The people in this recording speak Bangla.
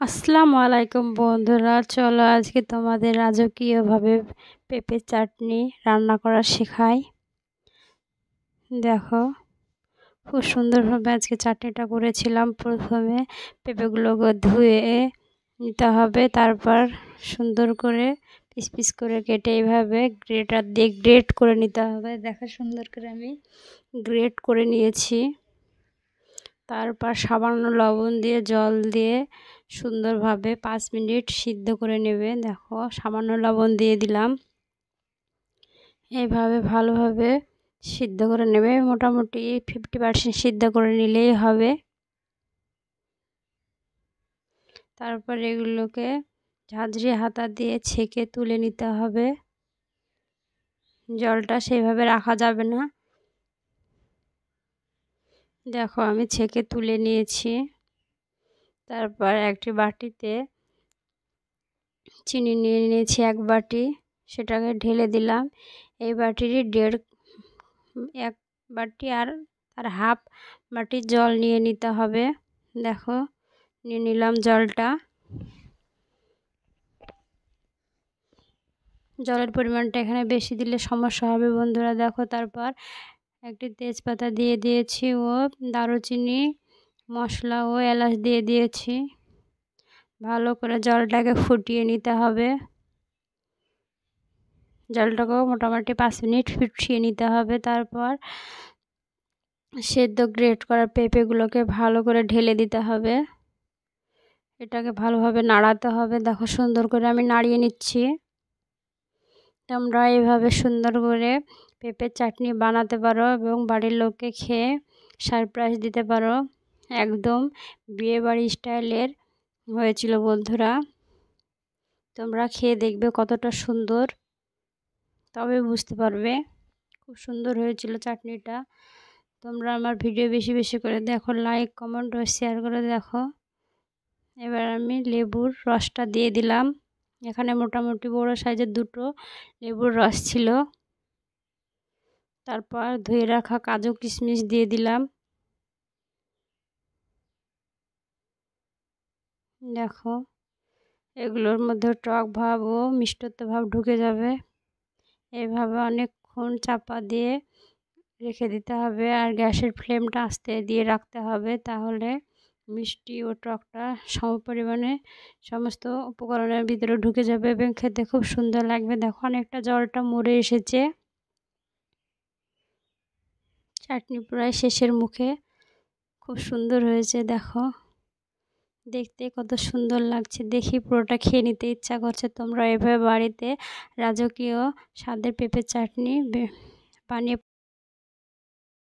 আসসালামু আলাইকুম বন্ধুরা, চলো আজকে তোমাদের রাজকীয়ভাবে পেঁপে চাটনি রান্না করা শেখাই। দেখো, খুব সুন্দরভাবে আজকে চাটনিটা করেছিলাম। প্রথমে পেঁপেগুলোকে ধুয়ে নিতে হবে, তারপর সুন্দর করে পিস পিস করে কেটে এইভাবে গ্রেটার দিয়ে গ্রেট করে নিতে হবে। দেখো, সুন্দর করে আমি গ্রেট করে নিয়েছি। তারপর সামান্য লবণ দিয়ে জল দিয়ে সুন্দরভাবে 5 মিনিট সিদ্ধ করে নেবে। দেখো, সামান্য লবণ দিয়ে দিলাম। এইভাবে ভালোভাবে সিদ্ধ করে নেবে, মোটামুটি 50% সিদ্ধ করে নিলেই হবে। তারপর এগুলোকে ঝাঁঝরি হাতা দিয়ে ছেঁকে তুলে নিতে হবে। জলটা সেইভাবে রাখা যাবে না। দেখো, আমি ছেঁকে তুলে নিয়েছি। তারপর একটি বাটিতে চিনি নিয়ে নিয়েছি 1 বাটি, সেটাকে ঢেলে দিলাম। এই বাটিরই 1 বাটি আর তার হাফ বাটি জল নিয়ে নিতে হবে। দেখো, নিয়ে নিলাম জলটা। জলের পরিমাণটা এখানে বেশি দিলে সমস্যা হবে বন্ধুরা। দেখো, তারপর একটি তেজপাতা দিয়ে দিয়েছি ও দারুচিনি, মশলা ও এলাচ দিয়ে দিয়েছি। ভালো করে জলটাকে ফুটিয়ে নিতে হবে। জলটাকেও মোটামুটি 5 মিনিট ফুটিয়ে নিতে হবে। তারপর সেদ্ধ গ্রেট করা পেঁপেগুলোকে ভালো করে ঢেলে দিতে হবে। এটাকে ভালোভাবে নাড়াতে হবে। দেখো, সুন্দর করে আমি নাড়িয়ে নিচ্ছি। তোমরা এইভাবে সুন্দর করে পেঁপের চাটনি বানাতে পারো এবং বাড়ির লোককে খেয়ে সারপ্রাইজ দিতে পারো। একদম বিয়েবাড়ি স্টাইলের হয়েছিল বন্ধুরা। তোমরা খেয়ে দেখবে কতটা সুন্দর, তবে বুঝতে পারবে। খুব সুন্দর হয়েছিল চাটনিটা। তোমরা আমার ভিডিও বেশি বেশি করে দেখো, লাইক কমেন্ট ও শেয়ার করে দেখো। এবার আমি লেবুর রসটা দিয়ে দিলাম। এখানে মোটামুটি বড় সাইজের 2টো লেবুর রস ছিল। তারপর ধুয়ে রাখা কাজু কিশমিশ দিয়ে দিলাম। দেখো, এগুলোর মধ্যে টক ভাব ও মিষ্টত্ব ভাব ঢুকে যাবে। এইভাবে অনেকক্ষণ চাপা দিয়ে রেখে দিতে হবে, আর গ্যাসের ফ্লেমটা আস্তে দিয়ে রাখতে হবে। তাহলে মিষ্টি ও টকটা সমপরিমাণে সমস্ত উপকরণের ভিতরে ঢুকে যাবে এবং খেতে খুব সুন্দর লাগবে। দেখো, অনেকটা জলটা মরে এসেছে। চাটনি প্রায় শেষের মুখে। খুব সুন্দর হয়েছে। দেখো, দেখতে কত সুন্দর লাগছে, দেখি পুরোটা খেয়ে নিতে ইচ্ছা করছে। তোমরা এভাবে বাড়িতে রাজকীয় স্বাদের পেঁপে চাটনি বানিয়ে